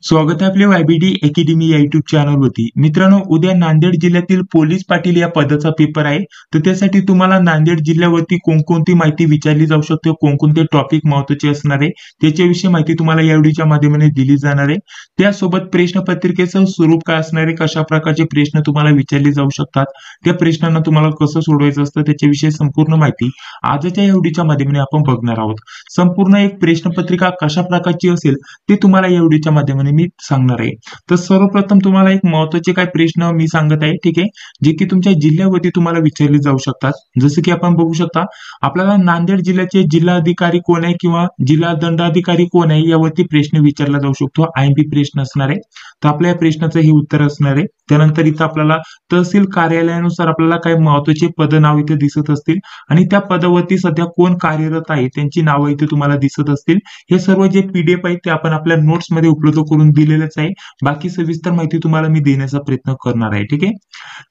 स्वागत आहे आपल्या वायबीडी अकॅडमी या युट्यूब चॅनलवरती. मित्रांनो, उद्या नांदेड जिल्ह्यातील पोलीस पाटील या पदाचा पेपर आहे. तर त्यासाठी तुम्हाला नांदेड जिल्ह्यावरती कोणकोणती माहिती विचारली जाऊ शकते, कोणकोणते टॉपिक महत्त्वाचे असणार आहे, त्याच्याविषयी माहिती तुम्हाला या व्हिडिओच्या माध्यमाने दिली जाणार आहे. त्यासोबत प्रश्नपत्रिकेचं स्वरूप काय असणार आहे, कशा प्रकारचे प्रश्न तुम्हाला विचारले जाऊ शकतात, त्या प्रश्नांना तुम्हाला कसं सोडवायचं असतं, त्याच्याविषयी संपूर्ण माहिती आजच्या या व्हिडिओच्या माध्यमाने आपण बघणार आहोत. संपूर्ण एक प्रश्नपत्रिका कशा प्रकारची असेल ते तुम्हाला या व्हिडिओच्या माध्यमाने मी सांगणार आहे. तर सर्वप्रथम तुम्हाला एक महत्त्वाचे काय प्रश्न मी सांगत आहे, ठीक आहे, जे की तुमच्या जिल्ह्यावरती तुम्हाला विचारले जाऊ शकतात. जसं की आपण बघू शकता, आपल्याला नांदेड जिल्ह्याचे जिल्हाधिकारी कोण आहे किंवा जिल्हा दंडाधिकारी कोण आहे यावरती प्रश्न विचारला जाऊ शकतो. आयएमपी प्रश्न असणार आहे. तर आपल्या या प्रश्नाचं हे उत्तर असणार आहे. त्यानंतर इथं आपल्याला तहसील कार्यालयानुसार आपल्याला काही महत्त्वाचे पद नाव इथे दिसत असतील आणि त्या पदावरती सध्या कोण कार्यरत आहे त्यांची नावं इथे तुम्हाला दिसत असतील. हे सर्व जे पीडीएफ आहे ते आपण आपल्या नोट्स मध्ये उपलब्ध करून दिलेलंच आहे. बाकी सविस्तर माहिती तुम्हाला मी देण्याचा प्रयत्न करणार आहे, ठीक आहे.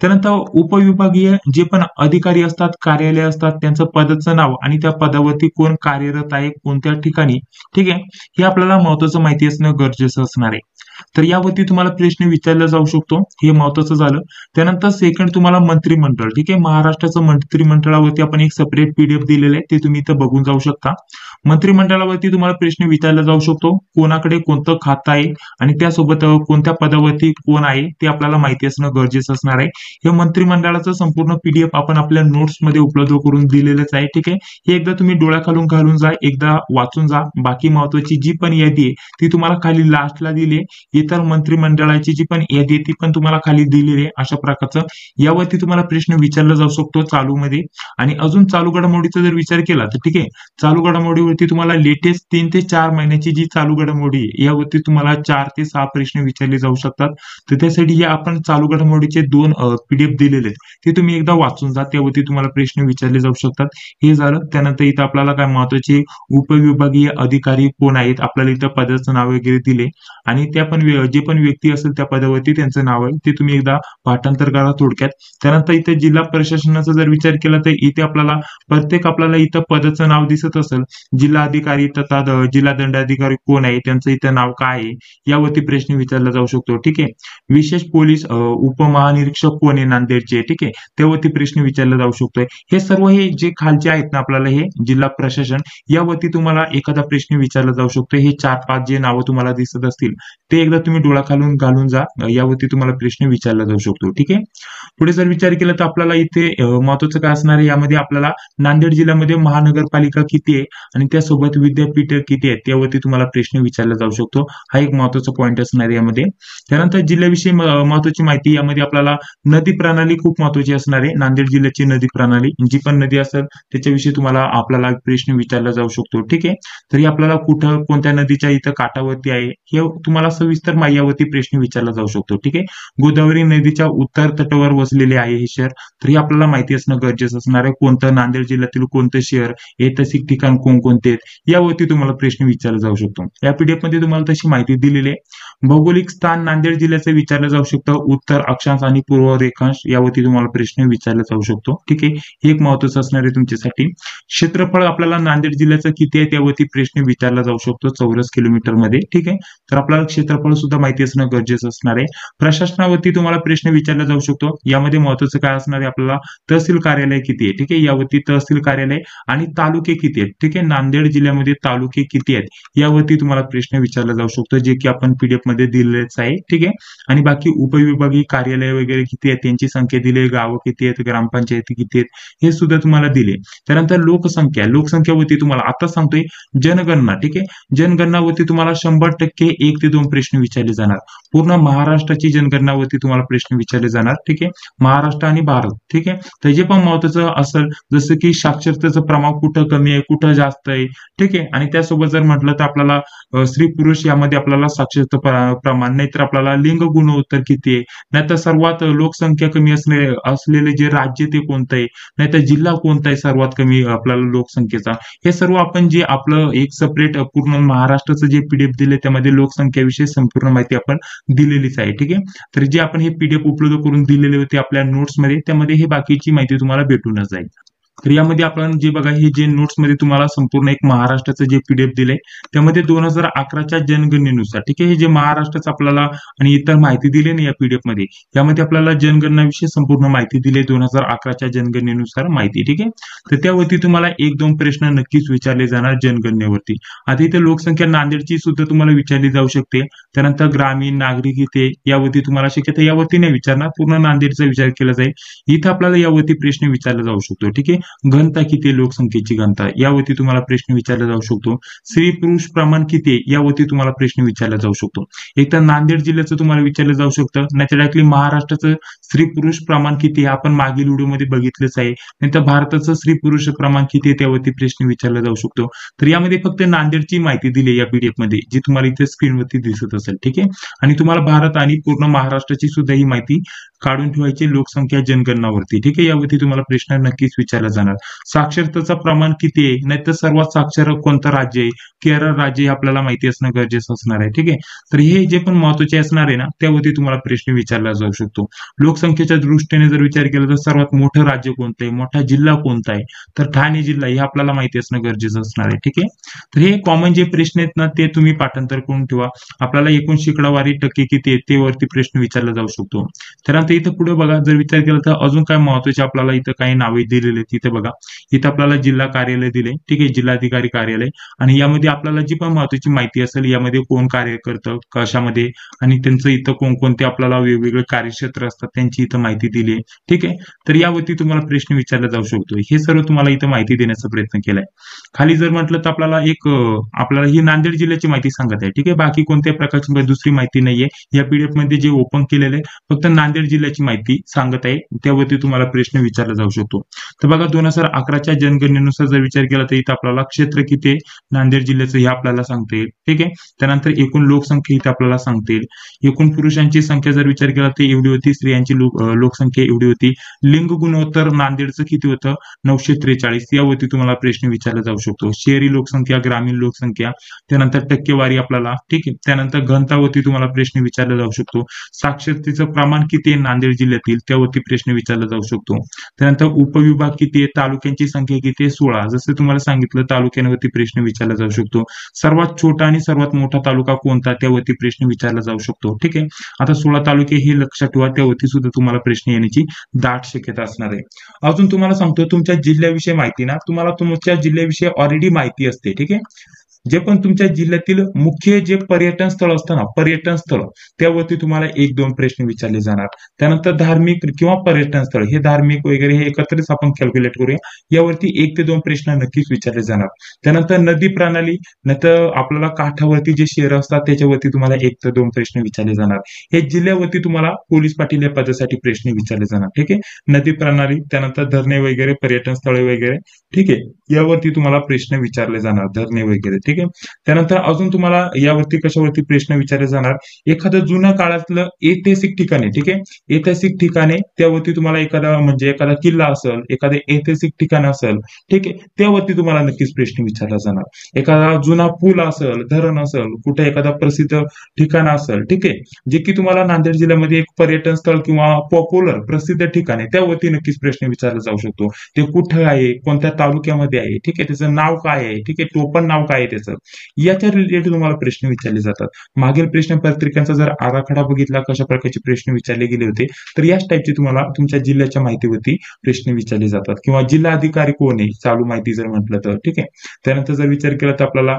त्यानंतर उपविभागीय जे पण अधिकारी असतात, कार्यालय असतात, त्यांचं पदाचं नाव आणि त्या पदावरती कोण कार्यरत आहे कोणत्या ठिकाणी, ठीक आहे, हे आपल्याला महत्त्वाचं माहिती असणं गरजेचं असणार आहे. तर यावरती तुम्हाला प्रश्न विचारला जाऊ शकतो, हे महत्त्वाचं झालं. त्यानंतर सेकंड तुम्हाला मंत्रिमंडळ, ठीक आहे, महाराष्ट्राचं मंत्रिमंडळावरती आपण एक सेपरेट पीडीएफ दिलेलं आहे, ते तुम्ही इथं बघून जाऊ शकता. मंत्रिमंडळावरती तुम्हाला प्रश्न विचारला जाऊ शकतो, कोणाकडे कोणतं खातं आहे आणि त्यासोबत कोणत्या पदावरती कोण आहे ते आपल्याला माहिती असणं गरजेचं असणार आहे. हे मंत्रिमंडळाचं संपूर्ण पीडीएफ आपण आपल्या नोट्स मध्ये उपलब्ध करून दिलेलंच आहे, ठीक आहे. हे एकदा तुम्ही डोळ्याखालून घालून जा, एकदा वाचून जा. बाकी महत्त्वाची जी पण यादी आहे ती तुम्हाला खाली लास्टला दिली आहे. इतर मंत्रिमंडळाची जी पण यादी आहे ती पण तुम्हाला खाली दिलेली आहे. अशा प्रकारचं यावरती तुम्हाला प्रश्न विचारला जाऊ शकतो चालू मध्ये. आणि अजून चालू घडामोडीचा जर विचार केला तर ठीक आहे, चालू घडामोडीवरती तुम्हाला लेटेस्ट 3 ते 4 महिन्याची जी चालू घडामोडी आहे यावरती तुम्हाला 4 ते 6 प्रश्न विचारले जाऊ शकतात. तर त्यासाठी या आपण चालू घडामोडीचे 2 पीडीएफ दिलेले आहेत, ते तुम्ही एकदा वाचून जा, त्यावरती तुम्हाला प्रश्न विचारले जाऊ शकतात. हे झालं. त्यानंतर इथं आपल्याला काय महत्त्वाचे उपविभागीय अधिकारी कोण आहेत, आपल्याला इथं पदाचं नाव वगैरे दिले आणि त्या पण जे पण व्यक्ती असेल त्या पदावरती त्यांचं नाव आहे ते तुम्ही एकदा पाठांतर करा थोडक्यात. त्यानंतर इथे जिल्हा प्रशासनाचा जर विचार केला तर इथे आपल्याला इथं पदाचं नाव दिसत असेल, जिल्हा अधिकारी तथा जिल्हा दंडाधिकारी कोण आहे त्यांचं इथं नाव काय आहे यावरती प्रश्न विचारला जाऊ शकतो, ठीक आहे. विशेष पोलीस उपमहानिरीक्षक कोण आहे नांदेडचे, ठीक आहे, त्यावरती प्रश्न विचारला जाऊ शकतोय. हे सर्व हे जे खालचे आहेत ना आपल्याला हे जिल्हा प्रशासन यावरती तुम्हाला एखादा प्रश्न विचारला जाऊ शकतो. हे 4-5 जे नावं तुम्हाला दिसत असतील ते एकदा तुम्ही डोळ्याखालून घालून जा, यावरती तुम्हाला प्रश्न विचारला जाऊ शकतो, ठीक आहे. पुढे जर विचार केला तर आपल्याला इथे महत्त्वाचं काय असणार आहे, यामध्ये आपल्याला नांदेड जिल्ह्यामध्ये महानगरपालिका किती आहे आणि त्यासोबत विद्यापीठ किती आहेत त्यावरती तुम्हाला प्रश्न विचारला जाऊ शकतो. हा एक महत्त्वाचा पॉईंट असणार आहे यामध्ये. त्यानंतर जिल्ह्याविषयी महत्त्वाची माहिती, यामध्ये आपल्याला नदी प्रणाली खूप महत्त्वाची असणार आहे. नांदेड जिल्ह्याची नदी प्रणाली, जी पण नदी असेल त्याच्याविषयी आपल्याला प्रश्न विचारला जाऊ शकतो, ठीक आहे. तरी आपल्याला कुठं कोणत्या नदीच्या इथं काठावरती आहे हे तुम्हाला सविस्तर यावरती प्रश्न विचारला जाऊ शकतो, ठीक आहे. गोदावरी नदीच्या उत्तर तटावर वसलेले आहे हे शहर, तरी आपल्याला माहिती असणं गरजेचं असणार आहे. कोणतं नांदेड जिल्ह्यातील कोणतं शहर, ऐतिहासिक ठिकाण कोणकोणते आहेत यावरती तुम्हाला प्रश्न विचारला जाऊ शकतो. या पीडीएफ मध्ये तुम्हाला तशी माहिती दिलेली आहे. भौगोलिक स्थान नांदेड जिल्ह्याचं विचारलं जाऊ शकतं, उत्तर अक्षांश आणि पूर्व रेखांश यावरती तुम्हाला प्रश्न विचारला जाऊ शकतो, ठीक आहे. हे एक महत्त्वाचं असणार आहे तुमच्यासाठी. क्षेत्रफळ आपल्याला नांदेड जिल्ह्याचं किती आहे त्यावरती प्रश्न विचारला जाऊ शकतो चौरस किलोमीटर मध्ये, ठीक आहे. तर आपल्याला क्षेत्रफळ सुद्धा माहिती असणं गरजेचं असणार आहे. प्रशासनावरती तुम्हाला प्रश्न विचारला जाऊ शकतो. यामध्ये महत्त्वाचं काय असणार आहे, आपल्याला तहसील कार्यालय किती आहे, ठीक आहे, यावरती तहसील कार्यालय आणि तालुके किती आहेत, ठीक आहे, नांदेड जिल्ह्यामध्ये तालुके किती आहेत यावरती तुम्हाला प्रश्न विचारला जाऊ शकतो, जे की आपण पीडीएफ मध्ये दिलेलेच आहे, ठीक आहे. आणि बाकी उपविभागीय कार्यालय वगैरे किती आहेत, त्यांची संख्या दिली, गावं किती आहेत, ग्रामपंचायती किती आहेत हे सुद्धा तुम्हाला दिले. त्यानंतर लोकसंख्यावरती तुम्हाला आता सांगतोय जनगणना, ठीक आहे, जनगणनावरती तुम्हाला 100% 1 ते 2 प्रश्न विचारले जाणार. पूर्ण महाराष्ट्राची जनगणनावरती तुम्हाला प्रश्न विचारले जाणार, ठीक आहे, महाराष्ट्र आणि भारत, ठीक आहे. तर जे पण महत्त्वाचं असेल जसं की साक्षरतेचं प्रमाण कुठं कमी आहे कुठं जास्त आहे, ठीक आहे. आणि त्यासोबत जर म्हटलं तर आपल्याला स्त्री पुरुष यामध्ये आपल्याला साक्षरता प्रमाण, नाहीतर आपल्याला लिंग गुणोत्तर किती आहे, नाहीतर सर्वात लोकसंख्या कमी असलेले जे राज्य ते कोणतं आहे, नाहीतर जिल्हा कोणता आहे सर्वात कमी आपल्याला लोकसंख्येचा, हे सर्व आपण जे आपलं एक सेपरेट पूर्ण महाराष्ट्राचं जे पीडीएफ दिले त्यामध्ये लोकसंख्येविषयी संपूर्ण माहिती आपण दिलेलीच आहे, ठीक आहे. तर जे आपण हे पीडीएफ उपलब्ध करून दिलेले होते आपल्या नोट्स मध्ये, त्यामध्ये हे बाकीची माहिती तुम्हाला भेटूनच जाईल. तर यामध्ये आपण जे बघा, हे जे नोट्स मध्ये तुम्हाला संपूर्ण एक महाराष्ट्राचं जे पीडीएफ दिलंय, त्यामध्ये 2011च्या जनगणनेनुसार, ठीक आहे, हे जे महाराष्ट्राचं आपल्याला आणि इतर माहिती दिली ना या पीडीएफ मध्ये, यामध्ये आपल्याला जनगणनाविषयी संपूर्ण माहिती दिली 2011च्या जनगणनेनुसार माहिती, ठीक आहे. तर त्यावरती तुम्हाला एक दोन प्रश्न नक्कीच विचारले जाणार जनगणनेवरती. आता इथे लोकसंख्या नांदेडची सुद्धा तुम्हाला विचारली जाऊ शकते. त्यानंतर ग्रामीण नागरिक इथे यावरती तुम्हाला शक्यता यावरती नाही विचारणार, पूर्ण नांदेडचा विचार केला जाईल. इथं आपल्याला यावरती प्रश्न विचारला जाऊ शकतो, ठीक आहे. घनता किती आहे, लोकसंख्येची घनता, यावरती तुम्हाला प्रश्न विचारला जाऊ शकतो. स्त्री पुरुष प्रमाण किती आहे, यावरती तुम्हाला प्रश्न विचारला जाऊ शकतो. एक तर नांदेड जिल्ह्याचं तुम्हाला विचारलं जाऊ शकतं, नाहीतर डायरेक्टली महाराष्ट्राचं स्त्री पुरुष प्रमाण किती आहे, आपण मागील व्हिडिओमध्ये बघितलंच आहे. नाहीतर भारताचं स्त्री पुरुष प्रमाण किती आहे, त्यावरती प्रश्न विचारला जाऊ शकतो. तर यामध्ये फक्त नांदेडची माहिती दिली या पीडीएफ मध्ये, जी तुम्हाला इथे स्क्रीनवरती दिसत असेल, ठीक आहे. आणि तुम्हाला भारत आणि पूर्ण महाराष्ट्राची सुद्धा ही माहिती काढून ठेवायची लोकसंख्या जनगणनावरती, ठीक आहे. यावरती तुम्हाला प्रश्न नक्कीच विचारला जाणार. साक्षरतेचं प्रमाण किती आहे, नाहीतर सर्वात साक्षर कोणतं राज्य आहे, केरळ राज्य हे आपल्याला माहिती असणं गरजेचं असणार आहे, ठीक आहे. तर हे जे पण महत्वाचे असणार आहे ना, त्यावरती तुम्हाला प्रश्न विचारला जाऊ शकतो. लोकसंख्येच्या दृष्टीने जर विचार केला तर सर्वात मोठं राज्य कोणतं आहे, मोठा जिल्हा कोणता आहे, तर ठाणे जिल्हा हे आपल्याला माहिती असणं गरजेचं असणार आहे, ठीक आहे. तर हे कॉमन जे प्रश्न आहेत ना, ते तुम्ही पाठांतर करून ठेवा. आपल्याला एकूण शेकडावारी टक्के किती आहे, ते वरती प्रश्न विचारला जाऊ शकतो. त्यानंतर इथं पुढे बघा, जर विचार केला तर अजून काय महत्वाचे आपल्याला इथं काही नावे दिलेले आहेत. इथे बघा, इथं आपल्याला जिल्हा कार्यालय दिले, ठीक आहे, जिल्हाधिकारी कार्यालय. आणि यामध्ये आपल्याला जी पण महत्वाची माहिती असेल, यामध्ये कोण कार्य करतं कशामध्ये, आणि त्यांचं इथं कोणकोणते आपल्याला वेगवेगळे कार्यक्षेत्र असतात, त्यांची इथं माहिती दिली आहे, ठीक आहे. तर यावरती तुम्हाला प्रश्न विचारला जाऊ शकतो. हे सर्व तुम्हाला इथं माहिती देण्याचा प्रयत्न केलाय. खाली जर म्हटलं तर आपल्याला आपल्याला ही नांदेड जिल्ह्याची माहिती सांगत आहे, ठीक आहे. बाकी कोणत्याही प्रकारची दुसरी माहिती नाहीये या पीडीएफ मध्ये जे ओपन केलेलं आहे, फक्त नांदेड जिल्ह्याची माहिती सांगत आहे. त्यावरती तुम्हाला प्रश्न विचारला जाऊ शकतो. तर बघा, 2011च्या जनगणनेनुसार जर विचार केला तर इथं आपल्याला क्षेत्र किती आहे नांदेड जिल्ह्याचं हे आपल्याला सांगता येईल, ठीक आहे. त्यानंतर एकूण लोकसंख्या इथे आपल्याला सांगता येईल. एकूण पुरुषांची संख्या जर विचार केला तर एवढी होती, स्त्रियांची लोकसंख्या एवढी होती. लिंग गुणोत्तर नांदेडचं किती होतं, 943. यावरती तुम्हाला प्रश्न विचारला जाऊ शकतो. शहरी लोकसंख्या, ग्रामीण लोकसंख्या, त्यानंतर टक्केवारी आपल्याला, ठीक आहे. त्यानंतर घनतावरती तुम्हाला प्रश्न विचारला जाऊ शकतो. साक्षरतेचं प्रमाण किती आहे नांदेड जिल्ह्यातील, त्यावरती प्रश्न विचारला जाऊ शकतो. त्यानंतर उपविभाग किती आहे, तालुक्यांची संख्या किती आहे, 16. जसं तुम्हाला सांगितलं, तालुक्यांवरती प्रश्न विचारला जाऊ शकतो. सर्वात छोटा आणि सर्वात मोठा तालुका कोणता, त्यावरती प्रश्न विचारला जाऊ शकतो, ठीक आहे. आता 16 तालुके हे लक्षात ठेवा, त्यावरती सुद्धा तुम्हाला प्रश्न येण्याची दाट शक्यता असणार आहे. अजून तुम्हाला सांगतो, तुमच्या जिल्ह्याविषयी माहिती ना, तुम्हाला तुमच्या जिल्ह्याविषयी ऑलरेडी माहिती असते, ठीक आहे. जे पण तुमच्या जिल्ह्यातील मुख्य जे पर्यटन स्थळ असतं ना, पर्यटन स्थळ, त्यावरती तुम्हाला एक दोन प्रश्न विचारले जाणार. त्यानंतर धार्मिक किंवा पर्यटन स्थळ, हे धार्मिक वगैरे हे एकत्रित आपण कॅल्क्युलेट करूया. यावरती 1 ते 2 प्रश्न नक्कीच विचारले जाणार. त्यानंतर नदी प्रणाली, नाहीतर आपल्याला काठावरती जे शहर असतात त्याच्यावरती तुम्हाला 1 ते 2 प्रश्न विचारले जाणार. हे जिल्ह्यावरती तुम्हाला पोलीस पाटील या पदासाठी प्रश्न विचारले जाणार, ठीक आहे. नदी प्रणाली, त्यानंतर धरणे वगैरे, पर्यटन स्थळे वगैरे, ठीक आहे, यावरती तुम्हाला प्रश्न विचारले जाणार, धरणे वगैरे, ठीक आहे. त्यानंतर अजून तुम्हाला यावरती कशावरती प्रश्न विचारले जाणार, एखादं जुन्या काळातलं ऐतिहासिक ठिकाणे, ठीक आहे, ऐतिहासिक ठिकाणे, त्यावरती तुम्हाला एखादा किल्ला असेल, एखादं ऐतिहासिक ठिकाण असेल, ठीक आहे, त्यावरती तुम्हाला नक्कीच प्रश्न विचारला जाणार. एखादा जुना पूल असेल, धरण असेल, कुठे एखादा प्रसिद्ध ठिकाण असेल, ठीक आहे, जे की तुम्हाला नांदेड जिल्ह्यामध्ये एक पर्यटन स्थळ किंवा पॉप्युलर प्रसिद्ध ठिकाण आहे, त्यावरती नक्कीच प्रश्न विचारला जाऊ शकतो. ते कुठं आहे, कोणत्या तालुक्यामध्ये आहे, ठीक आहे, त्याचं नाव काय आहे, ठीक आहे, टोपण नाव काय आहे त्याचं, याच्या रिलेटेड तुम्हाला प्रश्न विचारले जातात. मागील प्रश्न पत्रिकांचा जर आराखडा बघितला, कशा प्रकारचे प्रश्न विचारले गेले होते, तर याच टाईपचे तुम्हाला तुमच्या जिल्ह्याच्या माहितीवरती प्रश्न विचारले जातात. किंवा जिल्हा अधिकारी कोण आहे, चालू माहिती जर म्हटलं तर, ठीक आहे. त्यानंतर जर विचार केला तर आपल्याला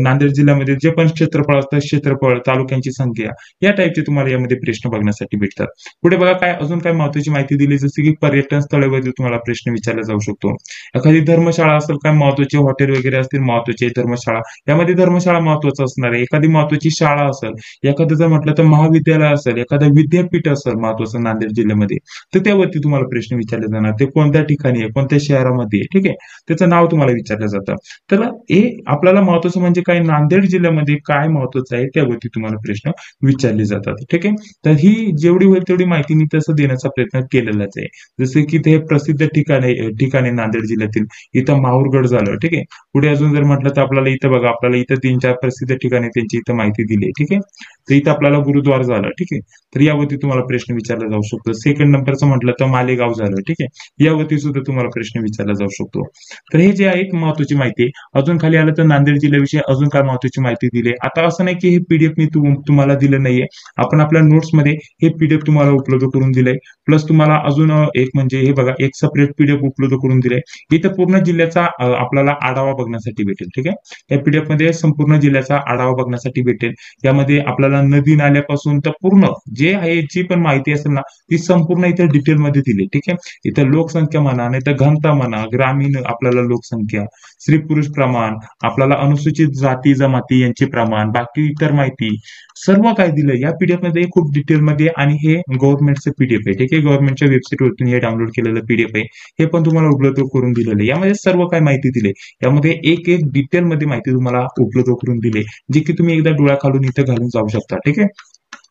नांदेड जिल्ह्यामध्ये जे पण क्षेत्रफळ असतं, क्षेत्रफळ, तालुक्यांची संख्या, या टाईपचे तुम्हाला यामध्ये प्रश्न बघण्यासाठी भेटतात. पुढे बघा, काय अजून काय महत्वाची माहिती दिली, जसे की पर्यटन स्थळावरती तुम्हाला प्रश्न विचारला जाऊ शकतो. एखादी धर्मशाळा असेल, काय महत्वाचे हॉटेल वगैरे असतील, महत्वाचे धर्मशाळा, यामध्ये धर्मशाळा महत्वाचं असणार आहे. एखादी महत्वाची शाळा असेल, एखादं जर म्हटलं तर महाविद्यालय असेल, एखादं विद्यापीठ असेल महत्वाचं नांदेड जिल्ह्यामध्ये, तर त्यावरती तुम्हाला प्रश्न विचारले जाणार. ते कोणत्या ठिकाणी आहे, कोणत्या शहरामध्ये आहे, ठीक आहे, त्याचं नाव तुम्हाला विचारलं जातं. तर हे आपल्याला महत्वाचं म्हणजे काय, नांदेड जिल्ह्यामध्ये काय महत्वाचं आहे, त्यावरती तुम्हाला प्रश्न विचारले जातात, ठीक आहे. तर ही जेवढी होईल तेवढी माहिती मी तसं देण्याचा प्रयत्न केलेलाच आहे. जसे की ते प्रसिद्ध ठिकाणे नांदेड जिल्ह्यातील, इथं माहूरगड झालं, ठीक आहे. पुढे अजून जर म्हटलं तर आपल्याला इथं बघा, आपल्याला इथं 3-4 प्रसिद्ध ठिकाणी त्यांची इथं माहिती दिली आहे, ठीक आहे. तर इथं आपल्याला गुरुद्वार झालं, ठीक आहे. तर यावरती तुम्हाला प्रश्न विचारला जाऊ शकतो. सेकंड नंबरचं म्हटलं तर मालेगाव झालं, ठीक आहे. यावरती सुद्धा तुम्हाला प्रश्न विचारला जाऊ शकतो. तर हे जे आहे महत्वाची माहिती आहे. अजून खाली आलं तर नांदेड जिल्ह्याविषयी अजून काय महत्वाची माहिती दिली. आता असं नाही की हे पीडीएफ मी तुम्हाला दिलं नाहीये. आपण आपल्या नोट्समध्ये हे पीडीएफ तुम्हाला उपलब्ध करून दिलंय. प्लस तुम्हाला अजून एक म्हणजे हे बघा एक सेपरेट पीडीएफ उपलब्ध करून दिलंय. इथं पूर्ण जिल्ह्याचा आपल्याला आढावा बघण्यासाठी भेटेल, ठीक आहे. या पीडीएफ मध्ये संपूर्ण जिल्ह्याचा आढावा बघण्यासाठी भेटेल. यामध्ये आपल्याला नदी नाल्यापासून तर पूर्ण जे आहे जी पण माहिती असेल ना ती संपूर्ण इथे डिटेलमध्ये दिली, ठीक आहे. इथं लोकसंख्या म्हणा नाही तर घनता म्हणा, ग्रामीण आपल्याला लोकसंख्या, स्त्री पुरुष प्रमाण, आपल्याला अनुसूचित जाती जमाती यांचे प्रमाण, बाकी इतर माहिती सर्व काय दिलं या पीडीएफ मध्ये खूप डिटेलमध्ये. आणि हे गव्हर्नमेंटचं पीडीएफ आहे, ठीक आहे. गव्हर्नमेंटच्या वेबसाईटवरून हे डाउनलोड केलेलं पीडीएफ आहे. हे पण तुम्हाला उपलब्ध करून दिलेलं आहे. यामध्ये सर्व काय माहिती दिली, यामध्ये एक एक डिटेलमध्ये माहिती तुम्हाला उपलब्ध करून दिली, जी की तुम्ही एकदा डोळ्याखालून इथं घालून जाऊ शकता, ठीक आहे.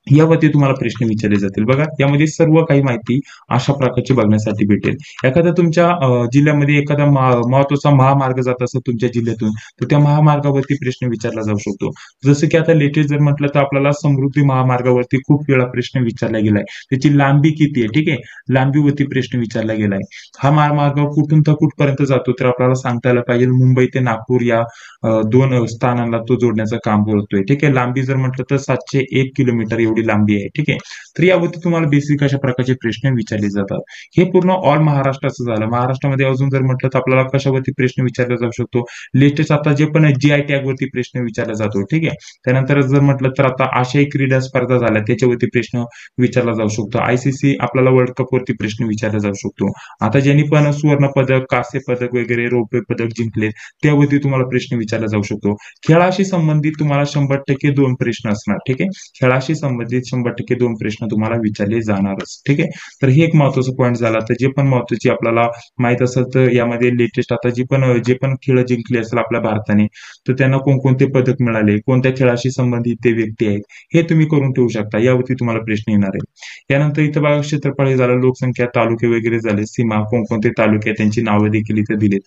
यावरती तुम्हाला प्रश्न विचारले जातील. बघा यामध्ये सर्व काही माहिती अशा प्रकारची बघण्यासाठी भेटेल. एखादा तुमच्या जिल्ह्यामध्ये एखादा महत्वाचा महामार्ग जात असेल तुमच्या जिल्ह्यातून, तर त्या महामार्गावरती प्रश्न विचारला जाऊ शकतो. जसं की आता लेटेस्ट जर म्हटलं तर आपल्याला समृद्धी महामार्गावरती खूप वेळा प्रश्न विचारला गेलाय. त्याची लांबी किती आहे, ठीक आहे. लांबीवरती प्रश्न विचारला गेलाय. हा महामार्ग कुठून तर कुठपर्यंत जातो, तर आपल्याला सांगता आलं पाहिजे. मुंबई ते नागपूर या दोन स्थानांना तो जोडण्याचं काम करतोय, ठीक आहे. लांबी जर म्हटलं तर 701 किलोमीटर एवढी लांबी आहे, ठीक आहे. तर यावरती तुम्हाला बेसिक अशा प्रकारचे प्रश्न विचारले जातात. हे पूर्ण ऑल महाराष्ट्राचं झालं. महाराष्ट्रामध्ये अजून जर म्हटलं तर आपल्याला कशावरती प्रश्न विचारला जाऊ शकतो. लेटेस्ट आता जे पण जीआय टॅग वरती प्रश्न विचारला जातो, ठीक आहे. त्यानंतर जर म्हटलं तर आता आशियाई क्रीडा स्पर्धा झाल्या त्याच्यावरती प्रश्न विचारला जाऊ शकतो. आयसीसी आपल्याला वर्ल्ड कप वरती प्रश्न विचारला जाऊ शकतो. आता ज्यांनी पण सुवर्ण पदक, कांस्य पदक वगैरे रौप्य पदक जिंकले त्यावरती तुम्हाला प्रश्न विचारला जाऊ शकतो. खेळाशी संबंधित तुम्हाला 100% 2 प्रश्न असणार, ठीक आहे. खेळाशी संबंधित 100% 2 प्रश्न तुम्हाला विचारले जाणारच, ठीक आहे. तर हे एक महत्वाचं पॉईंट झाला. तर जे पण महत्वाची आपल्याला माहित असेल तर यामध्ये लेटेस्ट आता जे पण खेळ जिंकले असेल आपल्या भारताने, तर त्यांना कोणकोणते पदक मिळाले, कोणत्या खेळाशी संबंधित ते व्यक्ती आहेत, हे तुम्ही करून ठेवू शकता. यावरती तुम्हाला प्रश्न येणार आहे. यानंतर इथं बघा क्षेत्रफळ हे झालं, लोकसंख्या, तालुके वगैरे झाले, सीमा, कोणकोणते तालुके आहेत त्यांची नावं देखील इथे दिलीत.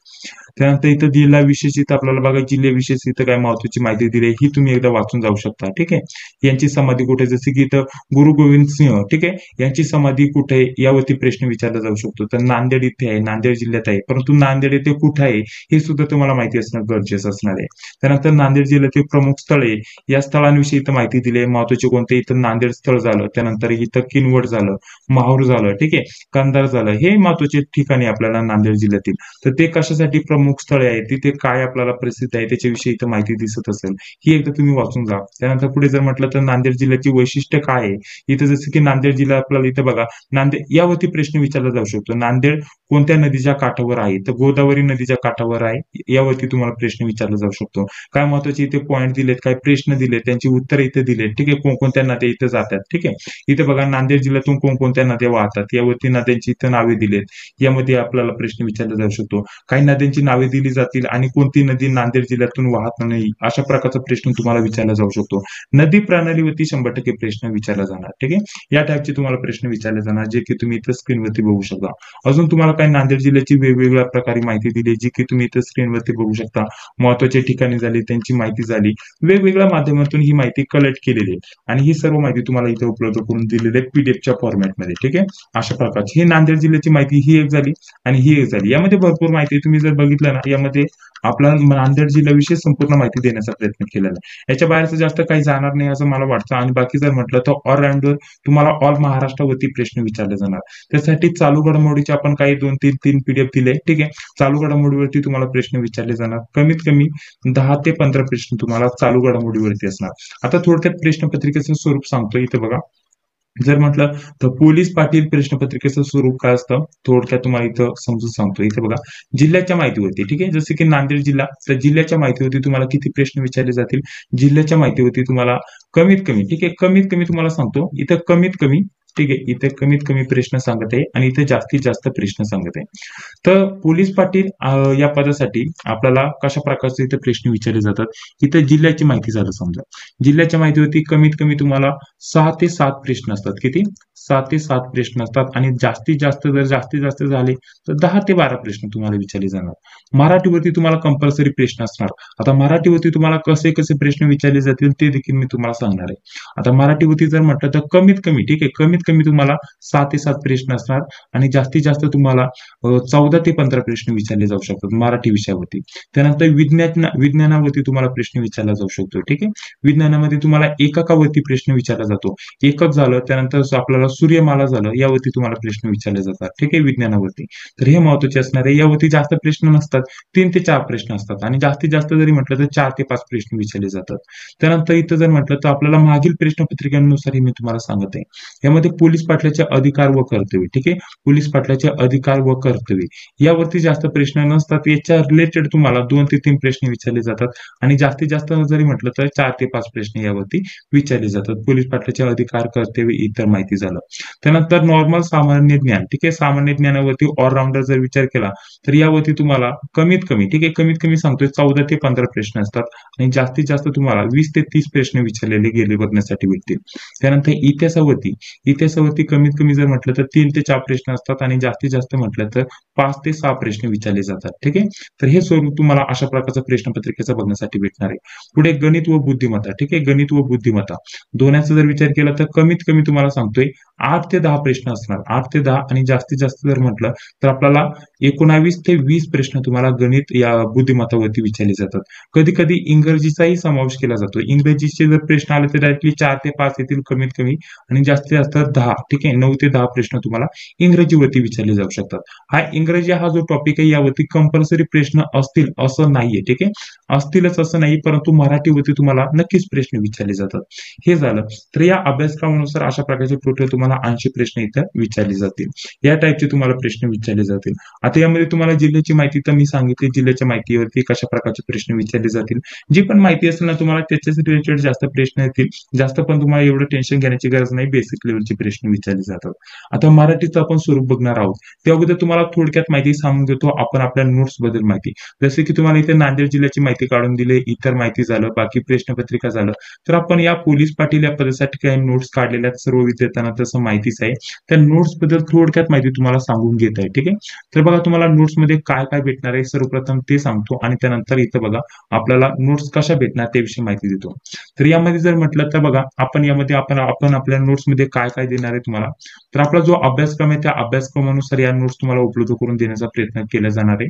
त्यानंतर इथं जिल्हा विशेष इथं आपल्याला बघा जिल्ह्याविशेष इथं काय महत्वाची माहिती दिली ही तुम्ही एकदा वाचून जाऊ शकता, ठीक आहे. यांची समाधी कुठे, जसे की इथं गुरु गोविंद सिंह, ठीक आहे, यांची समाधी कुठे यावरती प्रश्न विचारला जाऊ शकतो. तर नांदेड इथे आहे, नांदेड जिल्ह्यात आहे, परंतु नांदेड येथे कुठे आहे हे सुद्धा तुम्हाला माहिती असणं गरजेचं असणार आहे. त्यानंतर नांदेड जिल्ह्यातील प्रमुख स्थळे, या स्थळांविषयी इथं माहिती दिली आहे. महत्वाचे कोणते, इथं नांदेड स्थळ झालं, त्यानंतर इथं किनवट झालं, माहूर झालं, ठीक आहे, कंधार झालं. हे महत्वाचे ठिकाणी आपल्याला नांदेड जिल्ह्यातील. तर ते कशासाठी प्रमुख स्थळे आहेत, तिथे काय आपल्याला प्रसिद्ध आहे त्याच्याविषयी इथं माहिती दिसत असेल, ही एकदा तुम्ही वाचून जा. त्यानंतर पुढे जर म्हटलं तर नांदेड जिल्ह्याची वैशिष्ट्य काय आहे, इथं जसं की नांदेड जिल्हा आपल्याला इथं बघा नांदेड यावरती प्रश्न विचारला जाऊ शकतो. नांदेड कोणत्या नदीच्या काठावर आहे, तर गोदावरी नदीच्या काठावर आहे. यावरती तुम्हाला प्रश्न विचारला जाऊ शकतो. काय महत्वाचे इथे पॉईंट दिलेत, काय प्रश्न दिलेत, त्यांची उत्तर इथे दिलेत, ठीक आहे. कोणकोणत्या नद्या इथे जातात, ठीक आहे. इथे बघा नांदेड जिल्ह्यातून कोणकोणत्या नद्या वाहतात, यावरती नद्यांची इथं नावे दिलेत. यामध्ये आपल्याला प्रश्न विचारला जाऊ शकतो. काही नद्यांची नावे दिली जातील आणि कोणती नदी नांदेड जिल्ह्यातून वाहत नाही, अशा प्रकारचा प्रश्न तुम्हाला विचारला जाऊ शकतो. नदी प्रणालीवरती 100% प्रश्न विचारला जाणार, ठीक आहे. या टाईपचे तुम्हाला प्रश्न विचारले जाणार, जे की तुम्ही इथं स्क्रीनवरती बघू शकता. अजून तुम्हाला काही नांदेड जिल्ह्याची वेगवेगळ्या प्रकारे माहिती दिली, जी की तुम्ही इथं स्क्रीनवरती बघू शकता. महत्वाच्या ठिकाणी झाली, त्यांची माहिती झाली, वेगवेगळ्या माध्यमातून ही माहिती कलेक्ट केलेली आहे आणि ही सर्व माहिती तुम्हाला इथे उपलब्ध करून दिलेली आहे पीडीएफच्या फॉर्मॅटमध्ये, ठीक आहे. अशा प्रकारची ही नांदेड जिल्ह्याची माहिती ही एक झाली आणि ही एक झाली. यामध्ये भरपूर माहिती तुम्ही जर बघितलं ना, यामध्ये आपला नांदेड जिल्ह्याविषयी संपूर्ण माहिती देण्याचा प्रयत्न केलेला आहे. याच्या बाहेरचं जास्त काही जाणार नाही असं मला वाटतं. आणि बाकी जर म्हटलं तर ऑलराऊंडर तुम्हाला ऑल महाराष्ट्रावरती प्रश्न विचारले जाणार. त्यासाठी चालू घडामोडीचे आपण काही 2-3 पीडीएफ दिले, ठीक आहे. चालू घडामोडीवरती तुम्हाला प्रश्न विचारले जाणार. कमीत कमी 10 ते 15 प्रश्न तुम्हाला चालू घडामोडीवरती असणार. आता थोडक्यात प्रश्नपत्रिकेचं स्वरूप सांगतो. इथे बघा जर म्हटलं तर पोलीस पाटील प्रश्नपत्रिकेचं स्वरूप काय असतं थोडक्यात तुम्हाला इथं समजून सांगतो. इथे बघा जिल्ह्याच्या माहितीवरती, ठीक आहे. जसे की नांदेड जिल्हा, तर जिल्ह्याच्या माहितीवरती तुम्हाला किती प्रश्न विचारले जातील, जिल्ह्याच्या माहितीवरती तुम्हाला कमीत कमी, ठीक आहे, कमीत कमी तुम्हाला सांगतो इथं कमीत कमी ठीक आहे, इथे कमीत कमी प्रश्न सांगत आहे आणि इथे जास्तीत जास्त प्रश्न सांगत आहे. तर पोलीस पाटील या पदासाठी आपल्याला कशा प्रकारचे इथे प्रश्न विचारले जातात. इथे जिल्ह्याची माहिती झालं समजा. जिल्ह्याच्या माहितीवरती कमीत कमी तुम्हाला 6 ते 7 प्रश्न असतात. किती? 6 ते 7 प्रश्न असतात आणि जास्तीत जास्त झाले तर 10 ते 12 प्रश्न तुम्हाला विचारले जाणार. मराठीवरती तुम्हाला कंपल्सरी प्रश्न असणार. आता मराठीवरती तुम्हाला कसे कसे प्रश्न विचारले जातील ते देखील मी तुम्हाला सांगणार आहे. आता मराठीवरती जर म्हटलं तर कमीत कमी, ठीक आहे, कमीत कमी तुम्हाला 6 ते 7 प्रश्न असणार आणि जास्तीत जास्त तुम्हाला 14 ते 15 प्रश्न विचारले जाऊ शकतात मराठी विषयावरती. त्यानंतर विज्ञानावरती तुम्हाला प्रश्न विचारला जाऊ शकतो. ठीक आहे, विज्ञानामध्ये तुम्हाला एककावरती प्रश्न विचारला जातो. एकक झालं, त्यानंतर आपल्याला सूर्यमाला झालं, यावरती तुम्हाला प्रश्न विचारले जातात. ठीक आहे, विज्ञानावरती. तर हे महत्त्वाचे असणार आहे. यावरती जास्त प्रश्न नसतात, 3 ते 4 प्रश्न असतात आणि जास्तीत जास्त जरी म्हटलं तर 4 ते 5 प्रश्न विचारले जातात. त्यानंतर इथं जर म्हटलं तर आपल्याला मागील प्रश्नपत्रिकांनुसार मी तुम्हाला सांगत आहे. यामध्ये पोलीस पाटलाचे अधिकार व कर्तव्य, ठीक आहे, पोलीस पाटलाचे अधिकार व कर्तव्य यावरती जास्त प्रश्न नसतात. याच्या रिलेटेड तुम्हाला 2 ते 3 प्रश्न विचारले जातात आणि जास्तीत जास्त जरी म्हटलं तर 4 ते 5 प्रश्न यावरती विचारले जातात. पोलीस पाटलाचे अधिकार, कर्तव्य, इतर माहिती झालं. त्यानंतर नॉर्मल सामान्य ज्ञान, ठीक आहे, सामान्य ज्ञानावरती ऑलराऊंडर जर विचार केला तर यावरती तुम्हाला कमीत कमी, ठीक आहे, कमीत कमी सांगतोय 14 ते 15 प्रश्न असतात आणि जास्तीत जास्त तुम्हाला 20 ते 30 प्रश्न विचारलेले गेले बघण्यासाठी भेटतील. त्यानंतर इतिहासावरती कमीत कमी जर म्हटलं तर 3 ते 4 प्रश्न असतात आणि जास्तीत जास्त म्हटलं तर 5 ते 6 प्रश्न विचारले जातात. ठीक आहे, तर हे स्वरूप तुम्हाला अशा प्रकारचा प्रश्नपत्रिकेचा बघण्यासाठी भेटणार आहे. पुढे गणित व बुद्धिमत्ता, ठीक आहे, गणित व बुद्धिमत्ता दोन्हीचा जर विचार केला तर कमीत कमी तुम्हाला सांगतोय 8 ते 10 प्रश्न असणार. 8 ते 10 आणि जास्तीत जास्त जर म्हटलं तर आपल्याला 19 ते 20 प्रश्न तुम्हाला गणित या बुद्धिमत्तावरती विचारले जातात. कधी कधी इंग्रजीचाही समावेश केला जातो. इंग्रजीचे जर प्रश्न आले तर डायरेक्टली 4 ते 5 येतील कमीत कमी आणि जास्तीत जास्त 10, ठीक आहे, 9 ते 10 प्रश्न तुम्हाला इंग्रजीवरती विचारले जाऊ शकतात. इंग्रजी हा जो टॉपिक आहे यावरती कंपल्सरी प्रश्न असतील असं नाहीये. ठीक आहे, असतीलच असं नाही, परंतु मराठीवरती तुम्हाला नक्कीच प्रश्न विचारले जातात. हे झालं. तर या अभ्यासक्रमानुसार अशा प्रकारचे टोटल तुम्हाला 80 प्रश्न इथं विचारले जातील. या टाईपचे तुम्हाला प्रश्न विचारले जातील. आता यामध्ये तुम्हाला जिल्ह्याची माहिती तर मी सांगितली, जिल्ह्याच्या माहितीवरती कशा प्रकारचे प्रश्न विचारले जातील. जी पण माहिती असेल ना तुम्हाला त्याच्याच रिलेटेड जास्त प्रश्न येतील. जास्त पण तुम्हाला एवढं टेन्शन घेण्याची गरज नाही. बेसिक लेवलचे प्रश्न विचारले जातात. आता मराठीचं आपण स्वरूप बघणार आहोत. त्या अगोदर तुम्हाला थोडक्यात माहिती सांगून देतो आपण आपल्या नोट्स बद्दल माहिती. जसे की तुम्हाला इथे नांदेड जिल्ह्याची माहिती काढून दिली, इतर माहिती झालं, बाकी प्रश्नपत्रिका झालं. तर आपण या पोलीस पाटील या पदासाठी काही नोट्स काढलेल्या सर्व विद्यार्थ्यांना तसं माहितीच आहे. त्या नोट्स बद्दल थोडक्यात माहिती तुम्हाला सांगून घेत आहे. ठीक आहे, तर बघा तुम्हाला नोट्स मध्ये काय काय भेटणार आहे सर्वप्रथम ते सांगतो आणि त्यानंतर इथं बघा आपल्याला नोट्स कशा भेटणार त्याविषयी माहिती देतो. तर यामध्ये जर म्हटलं तर बघा आपण यामध्ये आपण आपल्या नोट्स मध्ये काय काय देणार आहे तुम्हाला. तर आपला जो अभ्यासक्रम आहे त्या अभ्यासक्रमानुसार या नोट्स तुम्हाला उपलब्ध करून देण्याचा प्रयत्न केला जाणार आहे.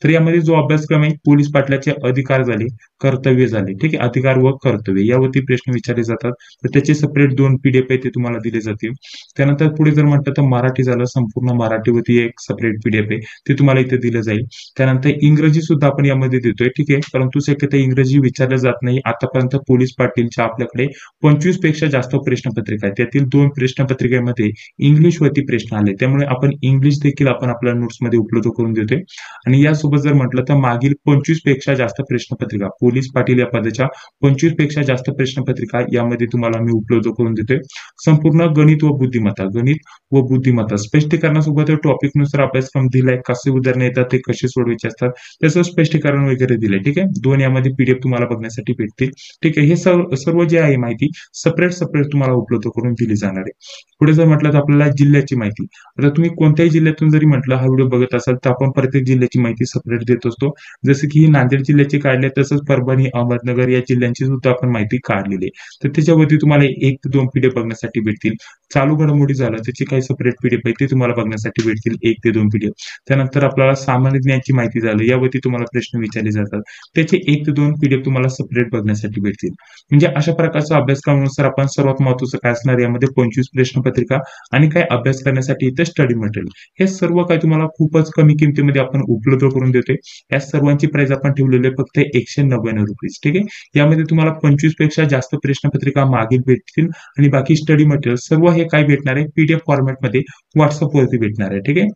तर यामध्ये जो अभ्यासक्रम आहे पोलीस पाटलाचे अधिकार झाले, कर्तव्य झाले, ठीक आहे, अधिकार व कर्तव्य यावरती प्रश्न विचारले जातात. तर त्याचे सेपरेट 2 PDF आहे ते तुम्हाला दिले जातील. त्यानंतर पुढे जर म्हटलं तर मराठी झालं, संपूर्ण मराठीवरती एक सेपरेट PDF आहे ते तुम्हाला इथे दिलं जाईल. त्यानंतर इंग्रजी सुद्धा आपण यामध्ये देतोय, ठीक आहे, परंतु शक्यतो इंग्रजी विचारलं जात नाही. आतापर्यंत पोलीस पाटीलच्या आपल्याकडे 25 पेक्षा जास्त प्रश्नपत्रिका आहेत. त्यातील 2 प्रश्नपत्रिकेमध्ये इंग्लिश वरती प्रश्न आले, त्यामुळे आपण इंग्लिश देखील आपण आपल्या नोट्स मध्ये उपलब्ध करून देतोय. आणि यासोबत जर म्हटलं तर मागील 25 पेक्षा जास्त प्रश्नपत्रिका पोलीस पाटील या पदाच्या 25 पेक्षा जास्त प्रश्नपत्रिका यामध्ये तुम्हाला मी उपलब्ध करून देतोय. संपूर्ण गणित व बुद्धिमत्ता स्पष्टीकरणासोबत टॉपिक नुसार अभ्यासक्रम दिलाय, कसे उदाहरण येतात ते कसे सोडवायचे असतात त्याचं स्पष्टीकरण वगैरे दिलंय. ठीक आहे, 2 यामध्ये PDF तुम्हाला बघण्यासाठी भेटतील. ठीक आहे, हे सर्व जे आहे माहिती सेपरेट तुम्हाला उपलब्ध करून दिली जाणार आहे. पुढे जर म्हटलं तर आपल्याला जिल्ह्याची माहिती. आता तुम्ही कोणत्याही जिल्ह्यातून जरी म्हटलं हा व्हिडिओ बघत असाल तर आपण प्रत्येक जिल्ह्याची माहिती सेपरेट देत असतो. जसं की नांदेड जिल्ह्याची काढली तसंच परभणी, अहमदनगर या जिल्ह्यांची सुद्धा आपण माहिती काढलेली आहे. तर त्याच्यावरती तुम्हाला 1 ते 2 PDF बघण्यासाठी भेटतील. चालू घडामोडी झालं त्याची काही सेपरेट PDF आहे ते तुम्हाला बघण्यासाठी भेटतील 1 ते 2 PDF. त्यानंतर आपल्याला सामान्य ज्ञानाची माहिती झालं, यावरती तुम्हाला प्रश्न विचारले जातात. त्याचे 1 ते 2 PDF तुम्हाला सेपरेट बघण्यासाठी भेटतील. म्हणजे अशा प्रकारचा अभ्यासक्रमानुसार आपण सर्वात महत्त्वाचं काय असणार यामध्ये 25 प्रश्नपत्रिका आणि काय अभ्यास करण्यासाठी इथे स्टडी मटेरियल हे सर्व काही तुम्हाला खूपच कमी किमतीमध्ये आपण उपलब्ध करून देतोय. या सर्वांची प्राइस आपण ठेवलेली आहे फक्त 199 रुपये. ठीक आहे, यामध्ये तुम्हाला 25 पेक्षा जास्त प्रश्नपत्रिका मागील भेटतील आणि बाकी स्टडी मटेरियल सर्व हे काय भेटणार आहे PDF फॉर्मॅट मध्ये WhatsApp वरती भेटणार आहे. ठीक आहे,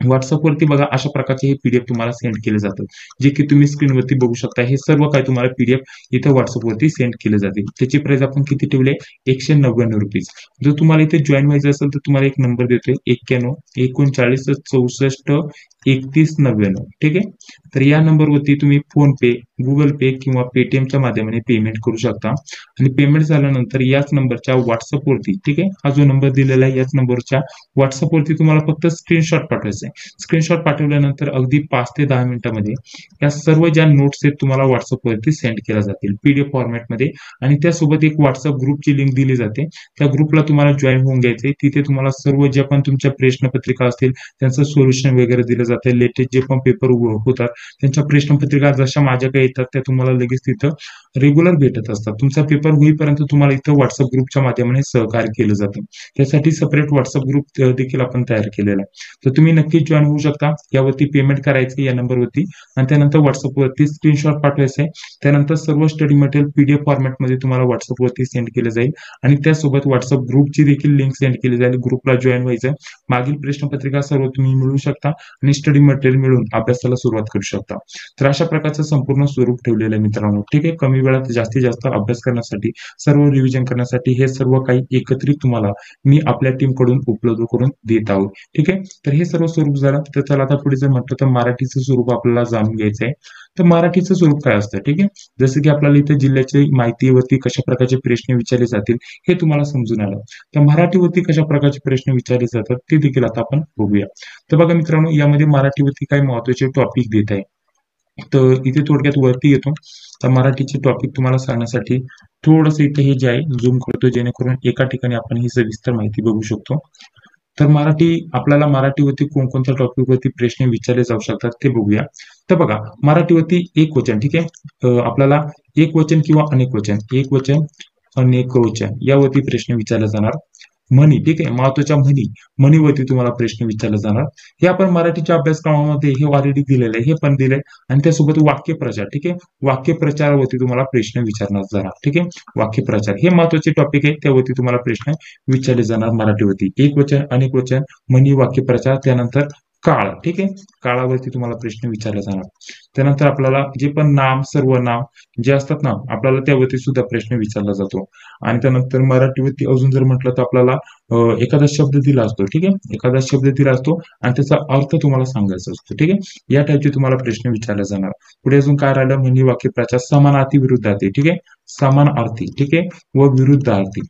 व्हॉट्सअपवरती बघा अशा प्रकारचे हे पीडीएफ तुम्हाला सेंड केले जातात, जे की तुम्ही स्क्रीनवरती बघू शकता. हे सर्व काही तुम्हाला पीडीएफ इथं व्हॉट्सअपवरती सेंड केले जातील. त्याची प्राइस आपण किती ठेवले? ₹199. जर तुम्हाला इथे जॉईन व्हायचं असेल तर तुम्हाला एक नंबर देतोय 91 39 64 31 99. ठीक आहे. तर या नंबरवरती तुम्ही फोन पे, गुगल पे किंवा पेटीएमच्या माध्यमाने पेमेंट करू शकता आणि पेमेंट झाल्यानंतर याच नंबरच्या व्हॉट्सअपवरती, ठीक आहे, हा जो नंबर दिलेला आहे याच नंबरच्या व्हॉट्सअपवरती तुम्हाला फक्त स्क्रीनशॉट पाठवायचा आहे. स्क्रीनशॉट पाठवल्यानंतर अगदी 5 ते 10 मिनिटांमध्ये या सर्व ज्या नोट्स आहेत तुम्हाला व्हॉट्सअपवरती सेंड केल्या जातील पीडीएफ फॉर्मॅटमध्ये आणि त्यासोबत एक व्हॉट्सअप ग्रुपची लिंक दिली जाते. त्या ग्रुपला तुम्हाला जॉईन होऊन घ्यायचे. तिथे तुम्हाला सर्व ज्या पण तुमच्या प्रश्नपत्रिका असतील त्यांचं सोल्युशन वगैरे दिलं जातं. लेटेस्ट जे पण पेपर होतात त्यांच्या प्रश्नपत्रिका जशा माझ्याकडे येतात त्या तुम्हाला लगेच तिथं रेग्युलर भेटत असतात. तुमचा पेपर होईपर्यंत तुम्हाला इथं व्हॉट्सअप ग्रुपच्या माध्यमाने सहकार्य केलं जातं. त्यासाठी सेपरेट व्हॉट्सअप ग्रुप देखील आपण तयार केलेला आहे. तर तुम्ही नक्कीच जॉईन होऊ शकता. यावरती पेमेंट करायचं या नंबरवरती आणि त्यानंतर व्हॉट्सअपवरती स्क्रीनशॉट पाठवायचं आहे. त्यानंतर सर्व स्टडी मटेरियल पीडीएफ फॉर्मॅटमध्ये तुम्हाला व्हॉट्सअपवरती सेंड केलं जाईल आणि त्यासोबत व्हॉट्सअप ग्रुपची देखील लिंक सेंड केली जाईल. ग्रुपला जॉईन व्हायचं. मागील प्रश्नपत्रिका सर्व तुम्ही मिळवू शकता आणि स्टडी मटेरियल मिळून अभ्यासाला सुरुवात करू शकता. तर अशा प्रकारचं संपूर्ण स्वरूप ठेवलेलं आहे मित्रांनो. ठीक आहे. कमी वेळात जास्तीत जास्त अभ्यास करण्यासाठी, सर्व रिव्हिजन करण्यासाठी हे सर्व काही एकत्रित तुम्हाला मी आपल्या टीम कडून उपलब्ध करून देत आहोत. ठीक आहे. तर हे सर्व स्वरूप झालं. तर चला आता पुढे जर म्हटलं तर मराठीचं स्वरूप आपल्याला जाणून घ्यायचं आहे. तर मराठीचं स्वरूप काय असतं? ठीक आहे. जसं की आपल्याला इथे जिल्ह्याची माहितीवरती कशा प्रकारचे प्रश्न विचारले जातील हे तुम्हाला समजून आलं. तर मराठीवरती कशा प्रकारचे प्रश्न विचारले जातात ते देखील आता आपण बघूया. तर बघा मित्रांनो, यामध्ये मराठीवरती काही महत्वाचे टॉपिक देत आहे. तर इथे थोडक्यात वरती येतो. तर मराठीचे टॉपिक तुम्हाला सांगण्यासाठी थोडंसं इथे हे जे आहे झूम करतो, जेणेकरून एका ठिकाणी आपण ही सविस्तर माहिती बघू शकतो. तर आपल्याला मराठीवरती कोणकोणत्या टॉपिकवरती प्रश्न विचारले जाऊ शकतात ते बघूया. तर बघा, मराठीवरती एक वचन, ठीक आहे, आपल्याला एक वचन किंवा अनेक वचन, एक वचन अनेक वचन यावरती प्रश्न विचारले जाणार. म्हणी, ठीक आहे, महत्वाच्या म्हणीवरती तुम्हाला प्रश्न विचारले जाणार. हे आपण मराठीच्या अभ्यासक्रमामध्ये हे ऑलरेडी दिलेलं आहे, हे पण दिलंय आणि त्यासोबत वाक्यप्रचार, ठीक आहे, वाक्यप्रचारावरती तुम्हाला प्रश्न विचारणार जाणार. ठीक आहे. वाक्यप्रचार हे महत्वाचे टॉपिक आहे, त्यावरती तुम्हाला प्रश्न विचारले जाणार मराठीवरती. एक वचन, अनेक वचन, म्हणी, वाक्यप्रचार, त्यानंतर काळ, ठीक आहे, काळावरती तुम्हाला प्रश्न विचारले जाणार. त्यानंतर आपल्याला जे पण नाम, सर्वनाम जे असतात ना, आपल्याला त्यावरती सुद्धा प्रश्न विचारला जातो. आणि त्यानंतर मराठीवरती अजून जर म्हटलं तर आपल्याला एखादा शब्द दिला असतो, ठीक आहे, एखादा शब्द दिला असतो आणि त्याचा अर्थ तुम्हाला सांगायचा असतो. ठीक आहे. या टाईपचे तुम्हाला प्रश्न विचारले जाणार. पुढे अजून काय राहिलं? म्हणी, वाक्यप्रचार, समानार्थी, विरुद्धार्थी, ठीक आहे, समानार्थी, ठीक आहे, व विरुद्धार्थी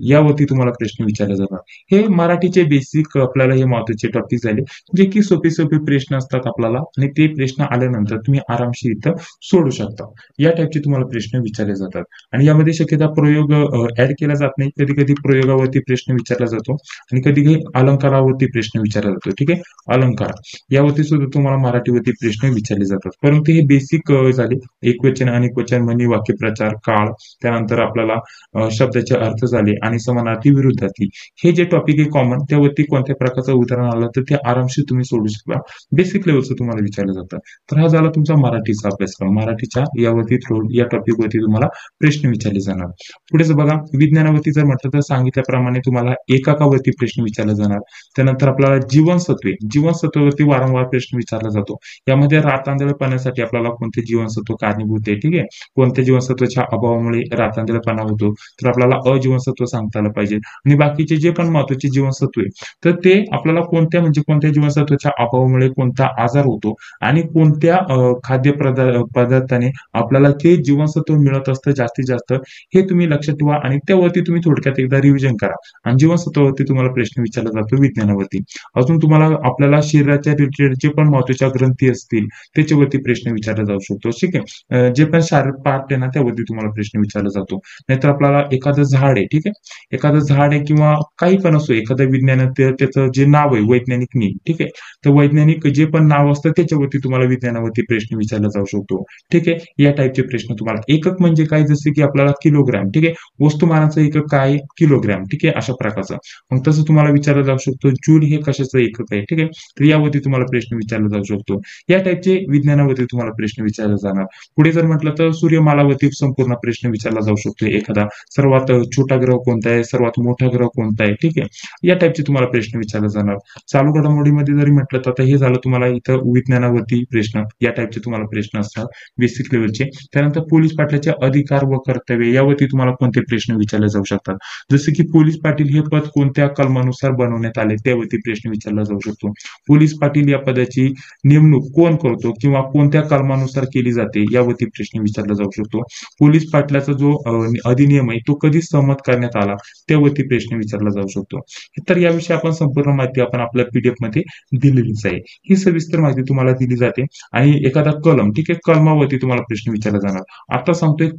यावरती तुम्हाला प्रश्न विचारले जाणार. हे मराठीचे बेसिक आपल्याला हे महत्वाचे टॉपिक झाले, जे की सोपे सोपे प्रश्न असतात आपल्याला आणि ते प्रश्न आल्यानंतर तुम्ही आरामशीर इथं सोडू शकता. या टाईपचे तुम्हाला प्रश्न विचारले जातात आणि यामध्ये शक्यता प्रयोग ऍड केला जात नाही. कधी कधी प्रयोगावरती प्रश्न विचारला जातो आणि कधी कधी अलंकारावरती प्रश्न विचारला जातो. ठीक आहे. अलंकार यावरती सुद्धा तुम्हाला मराठीवरती प्रश्न विचारले जातात. परंतु हे बेसिक झाले. एकवचन, अनेक वचन, म्हणी, वाक्यप्रचार, काळ, त्यानंतर आपल्याला शब्दाचे अर्थ झाले आणि समानार्थी, विरुद्धार्थी हे जे टॉपिक आहे कॉमन, त्यावरती कोणत्या प्रकारचं उदाहरण आलं तर ते आरामशीर तुम्ही सोडू शकता. बेसिक लेवलचं तुम्हाला विचारलं जातं. तर हा झाला तुमचा मराठीचा अभ्यासक्रम. मराठीच्या यावरती या टॉपिक वरती तुम्हाला प्रश्न विचारले जाणार. पुढेच बघा, विज्ञानावरती जर म्हटलं तर सांगितल्याप्रमाणे तुम्हाला एककावरती प्रश्न विचारला जाणार. त्यानंतर आपल्याला जीवनसत्वावरती वारंवार प्रश्न विचारला जातो. यामध्ये रातआंधळेपणासाठी आपल्याला कोणते जीवनसत्व कारणीभूत आहे, ठीक आहे, कोणत्या जीवनसत्वाच्या अभावामुळे रातआंधळेपणा होतो, तर आपल्याला अजीवनसत्व सांगता आलं पाहिजे आणि बाकीचे जे पण महत्वाचे जीवनसत्व आहे तर ते आपल्याला कोणत्या जीवनसत्वाच्या अभावामुळे कोणता आजार होतो आणि कोणत्या खाद्य पदार्थाने आपल्याला ते जीवनसत्व मिळत असतं जास्तीत जास्त, हे तुम्ही लक्षात ठेवा आणि त्यावरती तुम्ही थोडक्यात एकदा रिव्हिजन करा. आणि जीवनसत्वावरती तुम्हाला प्रश्न विचारला जातो विज्ञानावरती. अजून तुम्हाला आपल्याला शरीराच्या रिलेटेड जे पण महत्वाच्या ग्रंथी असतील त्याच्यावरती प्रश्न विचारला जाऊ शकतो. ठीक आहे. जे पण शारीरिक पार्ट आहे ना त्यावरती तुम्हाला प्रश्न विचारला जातो. नाहीतर आपल्याला एखादं झाड आहे, ठीक आहे, एखादं झाड आहे किंवा काही पण असो, एखाद्या विज्ञानात त्याचं जे नाव आहे, वैज्ञानिक नेम, ठीक आहे, तर वैज्ञानिक जे पण नाव असतं त्याच्यावरती इतिहासावरती तुम्हाला विज्ञानावरती प्रश्न विचारला जाऊ शकतो. ठीक आहे, या टाईपचे प्रश्न तुम्हाला. एकक म्हणजे काय, जसे की आपल्याला किलोग्राम, ठीक आहे, वस्तुमानाचं एकक काय, किलोग्राम, ठीक आहे, अशा प्रकारचं. मग तसं तुम्हाला विचारलं जाऊ शकतो जूल हे कशाचं एकक आहे, ठीक आहे, तर यावरती तुम्हाला प्रश्न विचारला जाऊ शकतो. या टाईपचे विज्ञानावरती तुम्हाला प्रश्न विचारला जाणार. पुढे जर म्हटलं तर सूर्यमालावरती संपूर्ण प्रश्न विचारला जाऊ शकतो. एखादा सर्वात छोटा ग्रह कोणता आहे, सर्वात मोठा ग्रह कोणता आहे, ठीक आहे, या टाईपचे तुम्हाला प्रश्न विचारले जाणार. चालू घडामोडीमध्ये जरी म्हटलं तर आता हे झालं तुम्हाला इथं विज्ञानावरती प्रश्न, या टाईपचे तुम्हाला प्रश्न असतात बेसिक लेवलचे. त्यानंतर पोलीस पाटलाचे अधिकार व कर्तव्य यावरती तुम्हाला कोणते प्रश्न विचारले जाऊ शकतात. जसे की पोलीस पाटील हे पद कोणत्या कलमानुसार बनवण्यात आले त्यावरती प्रश्न विचारला जाऊ शकतो. पोलीस पाटील या पदाची नेमणूक कोण करतो किंवा कोणत्या कलमानुसार केली जाते यावरती प्रश्न विचारला जाऊ शकतो. पोलीस पाटलाचा जो अधिनियम आहे तो कधी सहमत करण्यात आला त्यावरती प्रश्न विचारला जाऊ शकतो. तर याविषयी आपण संपूर्ण माहिती आपण आपल्या पीडीएफ मध्ये दिलेलीच आहे. ही सविस्तर माहिती तुम्हाला दिली जाते. आणि एखादा कलम, ठीक आहे, कलमावरती तुम्हाला प्रश्न विचारला जाणार. आता सांगतोय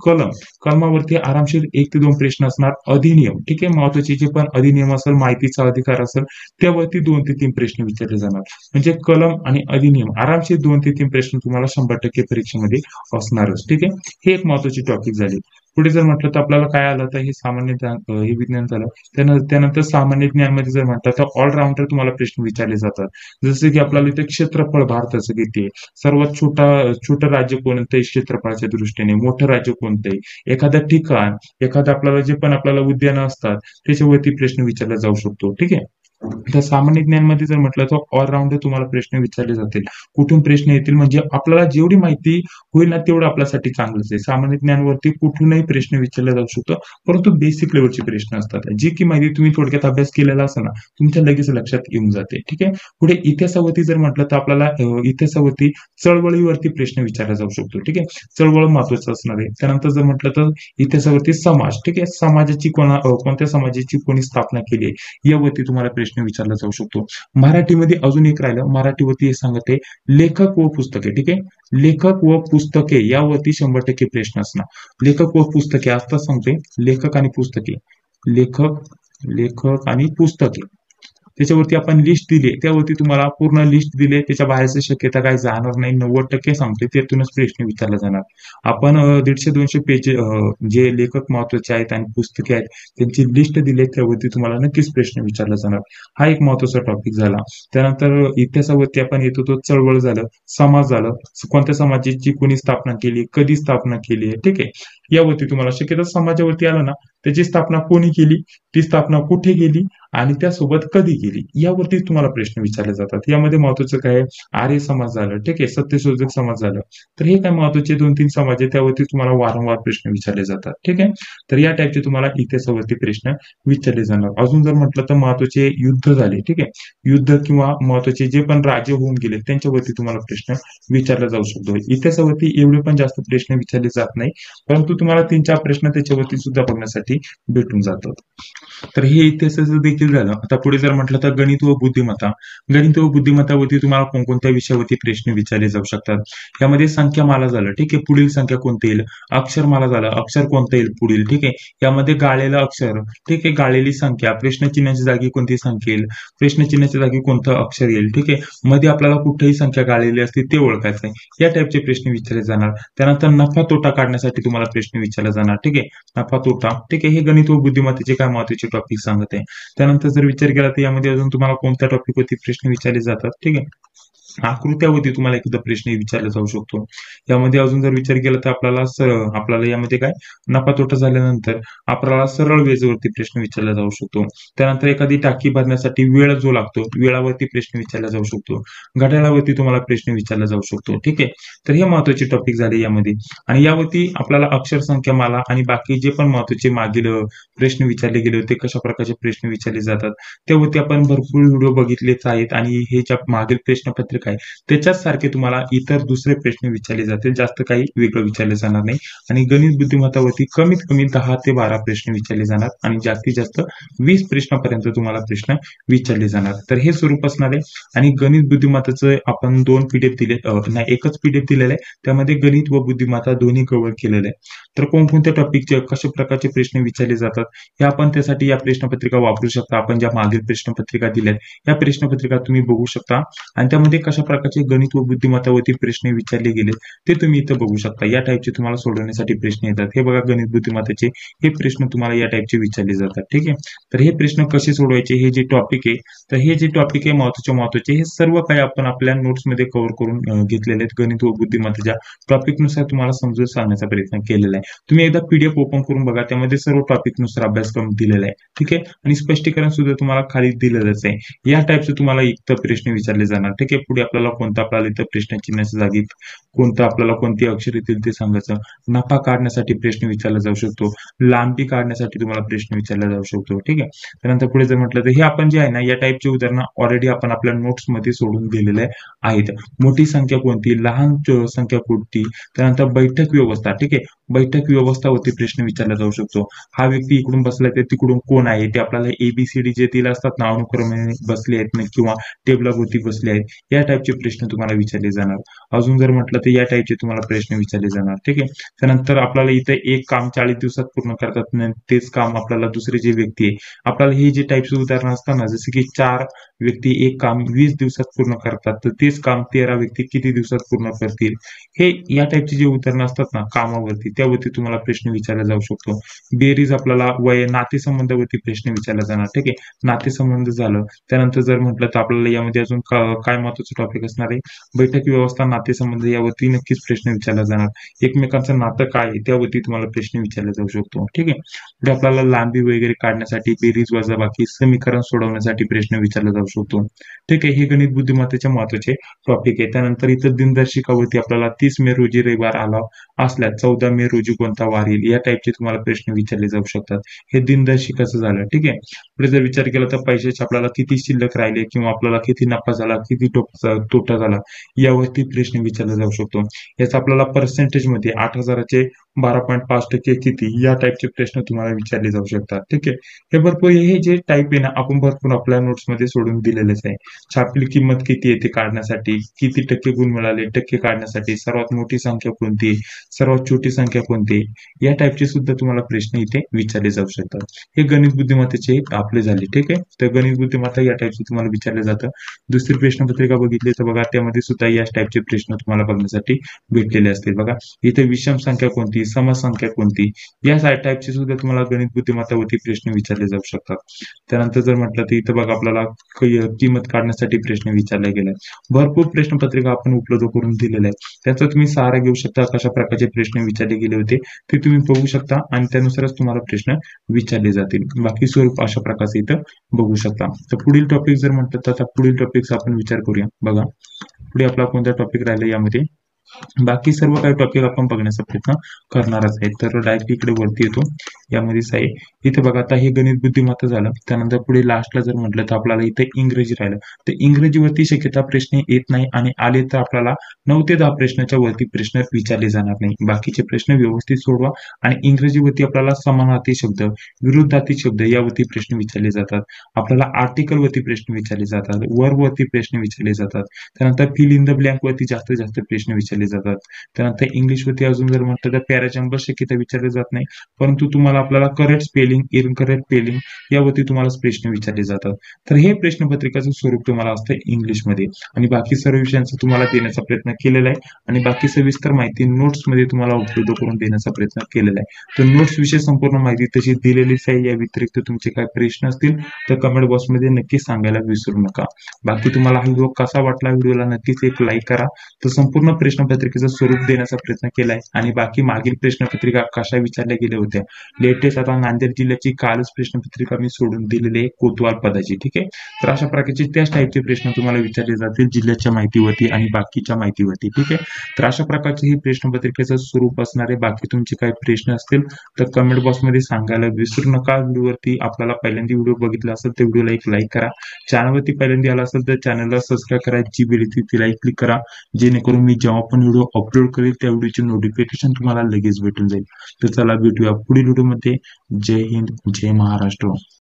कलमावरती आरामशीर 1 ते 2 प्रश्न असणार. अधिनियम, ठीक आहे, महत्वाचे जे पण अधिनियम असेल, माहितीचा अधिकार असेल त्यावरती 2 ते 3 प्रश्न विचारले जाणार. म्हणजे कलम आणि अधिनियम आरामशीर 2 ते 3 प्रश्न तुम्हाला 100% परीक्षेमध्ये असणारच. ठीक आहे, हे एक महत्वाची टॉपिक झाली. पुढे जर म्हटलं तर आपल्याला काय आलं तर हे सामान्य ज्ञान, हे विज्ञान झालं. त्यानंतर सामान्य ज्ञानमध्ये जर म्हटलं तर ऑलराऊंडर तुम्हाला प्रश्न विचारले जातात. जसे की आपल्याला इथे क्षेत्रफळ भारताचं किती आहे, सर्वात छोटं राज्य कोणतं आहे क्षेत्रफळाच्या दृष्टीने, मोठं राज्य कोणतं आहे, एखादं ठिकाण, एखादं आपल्याला जे पण आपल्याला उद्यानं असतात त्याच्यावरती प्रश्न विचारला जाऊ शकतो. ठीक आहे. तर सामान्य ज्ञानमध्ये जर म्हटलं तर ऑलराऊंडर तुम्हाला प्रश्न विचारले जातील. कुठून प्रश्न येतील म्हणजे आपल्याला जेवढी माहिती होईल ना तेवढं आपल्यासाठी चांगलंच आहे. सामान्य ज्ञानवरती कुठूनही प्रश्न विचारला जाऊ शकतो, परंतु बेसिक लेवलचे प्रश्न असतात. जी की माहिती तुम्ही थोडक्यात अभ्यास केलेला असेल ना तुमच्या लगेच लक्षात येऊन जाते. ठीक आहे. पुढे इतिहासावरती जर म्हटलं तर आपल्याला इतिहासावरती चळवळीवरती प्रश्न विचारला जाऊ शकतो. ठीक आहे, चळवळ महत्वाचं असणार आहे. त्यानंतर जर म्हटलं तर इतिहासावरती समाज, ठीक आहे, समाजाची कोणत्या समाजाची कोणी स्थापना केली आहे यावरती तुम्हाला प्रश्न विचारला जाऊ शकतो. मराठीमध्ये अजून एक राहिलं, मराठीवरती हे सांगते लेखक व पुस्तके. ठीक आहे, लेखक व पुस्तके यावरती 100% प्रश्न असणार. लेखक व पुस्तके आता सांगते लेखक आणि पुस्तके, लेखक आणि पुस्तके त्याच्यावरती आपण लिस्ट दिली, त्यावरती तुम्हाला पूर्ण लिस्ट दिली, त्याच्या बाहेरची शक्यता काही जाणार नाही. 90% सांगते त्यातूनच प्रश्न विचारला जाणार. आपण 150-200 पेज जे लेखक महत्वाचे आहेत आणि पुस्तके आहेत त्यांची लिस्ट दिली, त्यावरती तुम्हाला नक्कीच प्रश्न विचारला जाणार. हा एक महत्वाचा टॉपिक झाला. त्यानंतर इतिहासावरती आपण येतो तो चळवळ झालं, समाज झालं, कोणत्या समाजाची कोणी स्थापना केली, कधी स्थापना केली आहे. ठीक आहे, यावरती तुम्हाला शक्यता समाजावरती आलं ना त्याची स्थापना कोणी केली, ती स्थापना कुठे केली आणि त्यासोबत कधी केली यावरती तुम्हाला प्रश्न विचारले जातात. यामध्ये महत्वाचं काय, आर्य समाज झालं, ठीक आहे, सत्यशोधक समाज झालं. तर हे काय महत्वाचे 2-3 समाज आहे त्यावरती तुम्हाला वारंवार प्रश्न विचारले जातात. ठीक आहे, तर या टाईपचे तुम्हाला इतिहासावरती प्रश्न विचारले जाणार. अजून जर म्हटलं तर महत्वाचे युद्ध झाले, ठीक आहे, युद्ध किंवा महत्वाचे जे पण राज्य होऊन गेले त्यांच्यावरती तुम्हाला प्रश्न विचारला जाऊ शकतो. इतिहासावरती एवढे पण जास्त प्रश्न विचारले जात नाही, परंतु तुम्हाला 3-4 प्रश्न त्याच्यावरती सुद्धा बघण्यासाठी भेटून जातात. तर हे इतिहासाचं देखील झालं. आता पुढे जर म्हटलं तर गणित व बुद्धिमत्तावरती तुम्हाला कोणकोणत्या विषयावरती प्रश्न विचारले जाऊ शकतात. यामध्ये संख्यामाला झालं, ठीक आहे, पुढील संख्या कोणती येईल, अक्षरमाला झालं, अक्षर कोणतं येईल पुढील, ठीक आहे, यामध्ये गाळलेलं अक्षर, ठीक आहे, गाळलेली संख्या, प्रश्नचिन्हाच्या जागी कोणती संख्या येईल, प्रश्नचिन्हाच्या जागी कोणतं अक्षर येईल, ठीक आहे, मध्ये आपल्याला कुठेही संख्या गाळलेली असते ते ओळखायचं आहे. या टाईपचे प्रश्न विचारले जाणार. त्यानंतर नफा तोटा काढण्यासाठी तुम्हाला प्रश्न विचारला जाणार. ठीक आहे, नफा तोटा, ठीक आहे, हे गणित व बुद्धिमत्तेचे काय महत्वाचे टॉपिक सांगत आहे. त्यानंतर जर विचार केला तर यामध्ये अजून तुम्हाला कोणत्या टॉपिक वरती प्रश्न विचारले जातात. ठीक आहे, आकृत्यावरती तुम्हाला एखादा प्रश्न विचारला जाऊ शकतो. यामध्ये अजून जर विचार केला तर आपल्याला यामध्ये काय नफा तोटा झाल्यानंतर आपल्याला सरळ वेजेवरती प्रश्न विचारला जाऊ शकतो. त्यानंतर एखादी टाकी भरण्यासाठी वेळ जो लागतो वेळावरती प्रश्न विचारला जाऊ शकतो. घड्याळावरती तुम्हाला प्रश्न विचारला जाऊ शकतो. ठीक आहे, तर हे महत्वाचे टॉपिक झाले यामध्ये. आणि यावरती आपल्याला अक्षर संख्या माला आणि बाकी जे पण महत्वाचे मागील प्रश्न विचारले गेले होते कशा प्रकारचे प्रश्न विचारले जातात त्यावरती आपण भरपूर व्हिडिओ बघितलेच आहेत. आणि हे ज्या मागील प्रश्नपत्रिका आहे त्याच्याच सारखे तुम्हाला इतर दुसरे प्रश्न विचारले जातील, जास्त काही वेगळं विचारले जाणार नाही. आणि गणित बुद्धिमत्तावरती कमीत कमी 10 ते 12 प्रश्न विचारले जाणार आणि जास्तीत जास्त 20 प्रश्नापर्यंत तुम्हाला प्रश्न विचारले जाणार. तर हे स्वरूप असणार आहे. आणि गणित बुद्धिमत्ताचं आपण 2 पीडीएफ दिले, नाही एकच पीडीएफ दिलेलं आहे, त्यामध्ये गणित व बुद्धिमत्ता दोन्ही कव्हर केलेलं आहे. तर कोणकोणत्या टॉपिकचे कशा प्रकारचे प्रश्न विचारले जातात हे आपण त्यासाठी या प्रश्नपत्रिका वापरू शकता. आपण ज्या मागील प्रश्नपत्रिका दिल्यात या प्रश्नपत्रिका तुम्ही बघू शकता आणि त्यामध्ये कशा प्रकारचे गणित व बुद्धिमत्तावरती प्रश्न विचारले गेले ते तुम्ही इथं बघू शकता. या टाईपचे तुम्हाला सोडवण्यासाठी प्रश्न येतात. हे बघा गणित बुद्धिमत्तेचे हे प्रश्न तुम्हाला या टाईपचे विचारले जातात. ठीक आहे, तर हे प्रश्न कसे सोडवायचे हे जे टॉपिक आहे, तर हे जे टॉपिक आहे महत्वाचे हे सर्व काही आपण आपल्या नोट्समध्ये कव्हर करून घेतलेले आहेत. गणित व बुद्धिमत्तेच्या टॉपिकनुसार तुम्हाला समजून सांगण्याचा प्रयत्न केलेला आहे. तुम्ही एकदा पीडीएफ ओपन करून बघा, त्यामध्ये सर्व टॉपिकनुसार अभ्यासक्रम दिलेला आहे. ठीक आहे, आणि स्पष्टीकरण सुद्धा तुम्हाला खाली दिलेलंच आहे. या टाईपचे तुम्हाला इथं प्रश्न विचारले जाणार. ठीक आहे, पुढे आपल्याला इथं प्रश्न चिन्हाच्या जागी कोणतं आपल्याला कोणती अक्षर येतील ते सांगायचं. नफा काढण्यासाठी प्रश्न विचारला जाऊ शकतो. लांबी काढण्यासाठी तुम्हाला प्रश्न विचारला जाऊ शकतो. ठीक आहे, त्यानंतर पुढे जर म्हटलं तर हे आपण जे आहे ना या टाईपचे उदाहरणं ऑलरेडी आपण आपल्या नोट्स मध्ये सोडून दिलेले आहेत. मोठी संख्या कोणती, लहान संख्या कोणती, त्यानंतर बैठक व्यवस्था. ठीक आहे, बैठक व्यवस्थावरती प्रश्न विचारला जाऊ शकतो. हा व्यक्ती इकडून बसलाय तर तिकडून कोण आहे ते आपल्याला एबीसीडी जे दिले असतात ना अनुक्रमे बसले आहेत किंवा टेबलावरती बसले आहेत, या टाईपचे प्रश्न तुम्हाला विचारले जाणार. अजून जर म्हटलं तर या टाईपचे तुम्हाला प्रश्न विचारले जाणार. ठीक आहे, त्यानंतर आपल्याला इथे एक काम 40 दिवसात पूर्ण करतात नाही तेच काम आपल्याला दुसरे जे व्यक्ती आहे आपल्याला हे जे टाईपचे उदाहरण असतात ना जसे की 4 व्यक्ती एक काम 20 दिवसात पूर्ण करतात तर तेच काम 13 व्यक्ती किती दिवसात पूर्ण करतील, हे या टाईपचे जे उदाहरणं असतात ना कामावरती त्यावरती तुम्हाला प्रश्न विचारला जाऊ शकतो. बेरीज आपल्याला नातेसंबंधावरती प्रश्न विचारला जाणार. ठीक आहे, नातेसंबंध झालं. त्यानंतर जर म्हटलं तर आपल्याला यामध्ये अजून काय महत्वाचं टॉपिक असणार आहे, बैठक व्यवस्था नातेसंबंध यावरती नक्कीच प्रश्न विचारला जाणार. एकमेकांचं नातं काय आहे त्यावरती तुम्हाला प्रश्न विचारला जाऊ शकतो. ठीक आहे, पुढे आपल्याला लांबी वगैरे काढण्यासाठी बेरीज वजाबाकी समीकरण सोडवण्यासाठी प्रश्न विचारला जाऊ शकतो. ठीक आहे, हे गणित बुद्धिमत्तेचे महत्वाचे टॉपिक आहे. त्यानंतर इथं दिनदर्शिकावरती आपल्याला 30 मे रोजी रविवार आला असल्यास 14 मे रोजी कोणता वार येईल या टाईपचे तुम्हाला प्रश्न विचारले जाऊ शकतात. हे दिनदर्शिकाचं झालं. ठीक आहे, पुढे जर विचार केला तर पैशाचे आपल्याला किती शिल्लक राहिले किंवा आपल्याला किती नफा झाला किती तोटा झाला यावरती प्रश्न विचारला जाऊ शकतो. याचा आपल्याला पर्सेंटेज मध्ये 8,000चे 12.5% किती या टाईपचे प्रश्न तुम्हाला विचारले जाऊ शकतात. ठीक आहे, हे भरपूर हे जे टाईप आहे ना आपण भरपूर आपल्या नोट्स मध्ये सोडून दिलेलेच आहे. छापील किंमत किती येते काढण्यासाठी, किती टक्के गुण मिळाले टक्के काढण्यासाठी, सर्वात मोठी संख्या कोणती, सर्वात छोटी संख्या कोणती, या टाईपचे सुद्धा तुम्हाला प्रश्न इथे विचारले जाऊ शकतात. हे गणित बुद्धिमत्तेचे आपले झाले. ठीक आहे, तर गणित बुद्धिमत्ता या टाईपचे तुम्हाला विचारले जातं. दुसरी प्रश्नपत्रिका बघितली तर बघा त्यामध्ये सुद्धा या टाईपचे प्रश्न तुम्हाला बघण्यासाठी भेटलेले असतील. बघा इथे विषम संख्या कोणती, समसंख्या कोणती, या टाईपचे सुद्धा तुम्हाला गणित बुद्धिमत्तावरती प्रश्न विचारले जाऊ शकतात. त्यानंतर जर म्हटलं तर इथं बघा आपल्याला किंमत काढण्यासाठी प्रश्न विचारला गेलाय. भरपूर प्रश्नपत्रिका आपण उपलब्ध करून दिलेल्या आहे. त्याचा तुम्ही सहारा घेऊ शकता. कशा प्रकारचे प्रश्न विचारले गेले होते ते तुम्ही बघू शकता आणि त्यानुसारच तुम्हाला प्रश्न विचारले जातील. बाकी स्वरूप अशा प्रकारचे इथं बघू शकता. तर पुढील टॉपिक जर म्हटलं तर आता पुढील टॉपिकचा आपण विचार करूया. बघा पुढे आपला कोणता टॉपिक राहिला यामध्ये, बाकी सर्व काही टॉपिक आपण बघण्याचा प्रयत्न करणारच आहे. तर डायरेक्ट इकडे वरती येतो, यामध्येच आहे. इथे बघा आता हे गणित बुद्धिमत्ता झालं. त्यानंतर पुढे लास्टला जर म्हटलं तर आपल्याला इथे इंग्रजी राहिलं. तर इंग्रजीवरती शक्यता प्रश्न येत नाही आणि आले तर आपल्याला 9 ते 10 प्रश्नाच्या वरती प्रश्न विचारले जाणार नाही. बाकीचे प्रश्न व्यवस्थित सोडवा आणि इंग्रजीवरती आपल्याला समानार्थी शब्द, विरुद्धार्थी शब्द यावरती प्रश्न विचारले जातात. आपल्याला आर्टिकल वरती प्रश्न विचारले जातात, वर्ब वरती प्रश्न विचारले जातात. त्यानंतर फिल इन द ब्लँक वरती जास्तीत जास्त प्रश्न विचारले जातात. त्यानंतर इंग्लिश वरती अजून जर म्हटलं तर पॅराजंबल शक्यता विचारले जात नाही, परंतु तुम्हाला आपल्याला करेक्ट स्पेलिंग, इनकरेक्ट स्पेलिंग यावरती तुम्हाला प्रश्न विचारले जातात. तर हे प्रश्नपत्रिकाचं स्वरूप तुम्हाला असतं इंग्लिशमध्ये आणि बाकी सर्व विषयांचा तुम्हाला देण्याचा प्रयत्न केलेला आहे आणि बाकी सविस्तर माहिती नोट्स मध्ये तुम्हाला उपलब्ध करून देण्याचा प्रयत्न केलेला आहे. तर नोट्स विषयी संपूर्ण माहिती तशी दिलेलीच आहे. या व्यतिरिक्त तुमचे काय प्रश्न असतील तर कमेंट बॉक्समध्ये नक्की सांगायला विसरू नका. बाकी तुम्हाला हा व्हिडिओ कसा वाटला, व्हिडिओला नक्कीच एक लाईक करा. तर संपूर्ण प्रश्नपत्रिकेचं स्वरूप देण्याचा प्रयत्न केलाय आणि बाकी मागील प्रश्नपत्रिका कशा विचारल्या गेल्या होत्या लेटेस्ट आता नांदेड जिल्ह्याची कालच प्रश्नपत्रिका मी सोडून दिलेली आहे कोतवाल पदाची. ठीक आहे, तर अशा प्रकारचे त्याच टाईपचे प्रश्न तुम्हाला विचारले जातील जिल्ह्याच्या माहितीवरती आणि बाकीच्या माहितीवरती. ठीक आहे, तर अशा प्रकारचे ही प्रश्नपत्रिकेचं स्वरूप असणार आहे. बाकी तुमचे काही प्रश्न असतील तर कमेंट बॉक्समध्ये सांगायला विसरू नका. व्हिडिओवरती आपल्याला पहिल्यांदा व्हिडिओ बघितला असेल तर व्हिडिओला एक लाईक करा. चॅनलवरती पहिल्यांदा आला असेल तर चॅनलला सबस्क्राईब करा, जी बेल येते तिला क्लिक करा, जेणेकरून मी जेव्हा पण व्हिडिओ अपलोड करेल त्या व्हिडिओचे नोटिफिकेशन तुम्हाला लगेच भेटून जाईल. तर चला भेटूया पुढील व्हिडिओमध्ये. जय हिंद, जय महाराष्ट्र.